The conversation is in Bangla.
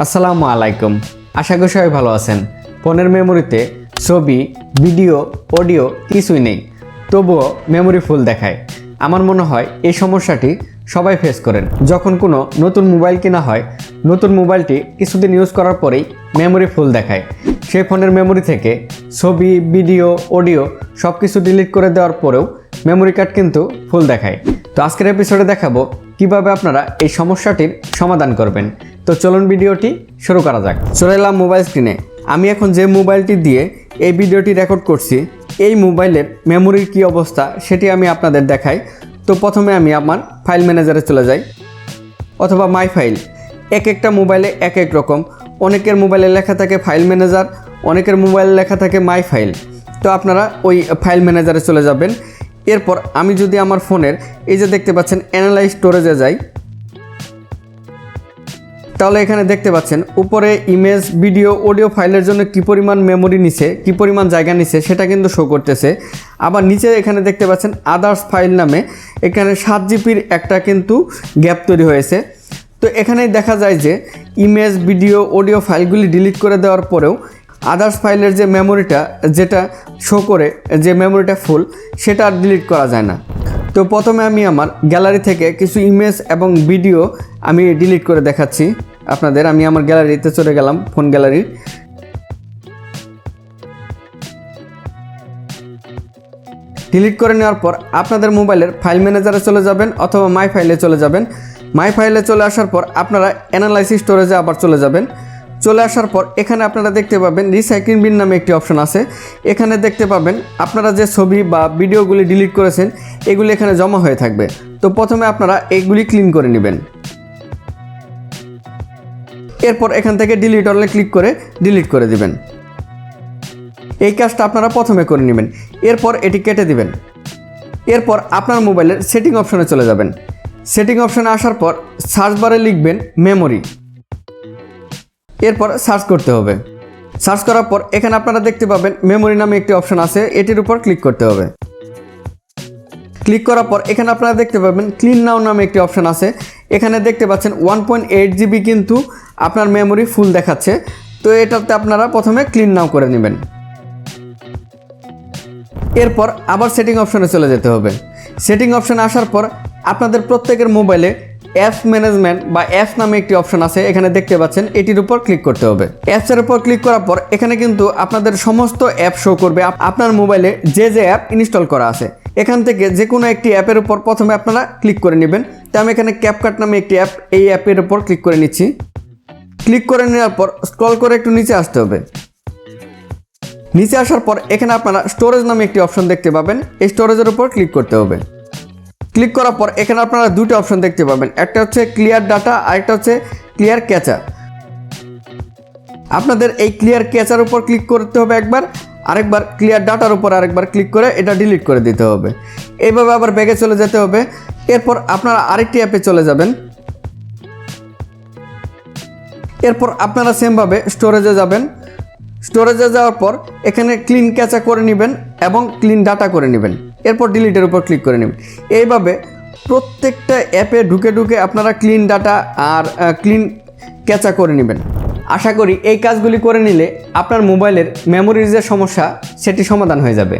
আসসালামু আলাইকুম। আশা করি সবাই ভালো আছেন। ফোনের মেমোরিতে ছবি, ভিডিও, অডিও কিছুই নেই, তবুও মেমোরি ফুল দেখায়। আমার মনে হয় এই সমস্যাটি সবাই ফেস করেন। যখন কোনো নতুন মোবাইল কেনা হয়, নতুন মোবাইলটি কিছুদিন ইউজ করার পরেই মেমোরি ফুল দেখায়। সেই ফোনের মেমোরি থেকে ছবি, ভিডিও, অডিও সব কিছু ডিলিট করে দেওয়ার পরেও মেমোরি কার্ড কিন্তু ফুল দেখায়। তো আজকের এপিসোডে দেখাবো কিভাবে আপনারা এই সমস্যাটির সমাধান করবেন। তো চলুন ভিডিওটি শুরু করা যাক। চলে এলাম মোবাইল স্ক্রিনে। আমি এখন যে মোবাইলটি দিয়ে এই ভিডিওটি রেকর্ড করছি, এই মোবাইলের মেমোরির কী অবস্থা সেটি আমি আপনাদের দেখাই। তো প্রথমে আমি আমার ফাইল ম্যানেজারে চলে যাই অথবা মাই ফাইল। এক একটা মোবাইলে এক এক রকম। অনেকের মোবাইলে লেখা থাকে ফাইল ম্যানেজার, অনেকের মোবাইলে লেখা থাকে মাই ফাইল। তো আপনারা ওই ফাইল ম্যানেজারে চলে যাবেন। এরপর আমি যদি আমার ফোনের এই যে দেখতে পাচ্ছেন অ্যানালাইজ স্টোরেজে যাই, তাহলে এখানে দেখতে পাচ্ছেন উপরে ইমেজ, ভিডিও, অডিও ফাইলের জন্য কী পরিমাণ মেমোরি নিছে, কী পরিমাণ জায়গা নিছে সেটা কিন্তু শো করতেছে। আবার নিচে এখানে দেখতে পাচ্ছেন আদার্স ফাইল নামে এখানে 7 জিবির একটা কিন্তু গ্যাপ তৈরি হয়েছে। তো এখানেই দেখা যায় যে ইমেজ, ভিডিও, অডিও ফাইলগুলি ডিলিট করে দেওয়ার পরেও আদার্স ফাইলের যে মেমোরিটা যেটা শো করে যে মেমোরিটা ফুল, সেটা আর ডিলিট করা যায় না। তো প্রথমে আমি আমার গ্যালারি থেকে কিছু ইমেজ এবং ভিডিও আমি ডিলিট করে দেখাচ্ছি আপনাদের। আমি আমার গ্যালারিতে চলে গেলাম, ফোন গ্যালারি। ডিলিট করে নেওয়ার পর আপনাদের মোবাইলের ফাইল ম্যানেজারে চলে যাবেন অথবা মাই ফাইলে চলে যাবেন। মাই ফাইলে চলে আসার পর আপনারা অ্যানালাইসিস স্টোরেজে আবার চলে যাবেন। চলে আসার পর এখানে আপনারা দেখতে পাবেন রিসাইক্লিং বিন নামে একটি অপশন আছে। এখানে দেখতে পাবেন আপনারা যে ছবি বা ভিডিওগুলি ডিলিট করেছেন এগুলি এখানে জমা হয়ে থাকবে। তো প্রথমে আপনারা এইগুলি ক্লিন করে নেবেন। এরপর এখান থেকে ডিলিট অলে ক্লিক করে ডিলিট করে দিবেন। এই কাজটা আপনারা প্রথমে করে নেবেন। এরপর এটি কেটে দিবেন। এরপর আপনার মোবাইলের সেটিং অপশনে চলে যাবেন। সেটিং অপশনে আসার পর সার্চ বারে লিখবেন মেমোরি। এরপর সার্চ করতে হবে। সার্চ করার পর এখানে আপনারা দেখতে পাবেন মেমোরি নামে একটি অপশন আছে, এটির উপর ক্লিক করতে হবে। ক্লিক করার পর এখানে আপনারা দেখতে পাবেন ক্লিন নাও নামে একটি অপশন আছে। এখানে দেখতে পাচ্ছেন 1.8 জিবি কিন্তু আপনার মেমোরি ফুল দেখাচ্ছে। তো এটাতে আপনারা প্রথমে ক্লিন নাও করে নেবেন। এরপর আবার সেটিং অপশনে চলে যেতে হবে। সেটিং অপশনে আসার পর আপনাদের প্রত্যেকের মোবাইলে অ্যাপস ম্যানেজমেন্ট বা অ্যাপস নামে একটি অপশন আছে, এখানে দেখতে পাচ্ছেন এটির উপর ক্লিক করতে হবে। অ্যাপসের উপর ক্লিক করার পর এখানে কিন্তু আপনাদের সমস্ত অ্যাপ শো করবে, আপনার মোবাইলে যে যে অ্যাপ ইনস্টল করা আছে। এখান থেকে যে কোনো একটি অ্যাপের উপর প্রথমে আপনারা ক্লিক করে নেবেন। তো আমি এখানে ক্যাপকাট নামে একটি অ্যাপ, এই অ্যাপের উপর ক্লিক করে নিচ্ছি। ক্লিক করে নেওয়ার পর স্ক্রল করে একটু নিচে আসতে হবে। নিচে আসার পর এখানে আপনারা স্টোরেজ নামে একটি অপশন দেখতে পাবেন, এই স্টোরেজের উপর ক্লিক করতে হবে। ক্লিক করার পর এখানে আপনারা দুটো অপশন দেখতে পাবেন, একটা হচ্ছে ক্লিয়ার ডাটা আর একটা হচ্ছে ক্লিয়ার ক্যাচার। আপনাদের এই ক্লিয়ার ক্যাচার উপর ক্লিক করতে হবে একবার, আরেকবার ক্লিয়ার ডাটার উপর আরেকবার ক্লিক করে এটা ডিলিট করে দিতে হবে। এইভাবে আবার ব্যাগে চলে যেতে হবে। এরপর আপনারা আরেকটি অ্যাপে চলে যাবেন। এরপর আপনারা সেমভাবে স্টোরেজে যাবেন। স্টোরেজে যাওয়ার পর এখানে ক্লিন ক্যাচা করে নেবেন এবং ক্লিন ডাটা করে নেবেন। এরপর ডিলিটের উপর ক্লিক করে নেবেন। এইভাবে প্রত্যেকটা অ্যাপে ঢুকে ঢুকে আপনারা ক্লিন ডাটা আর ক্লিন ক্যাচা করে নেবেন। আশা করি এই কাজগুলি করে নিলে আপনার মোবাইলের মেমোরির যে সমস্যা সেটি সমাধান হয়ে যাবে।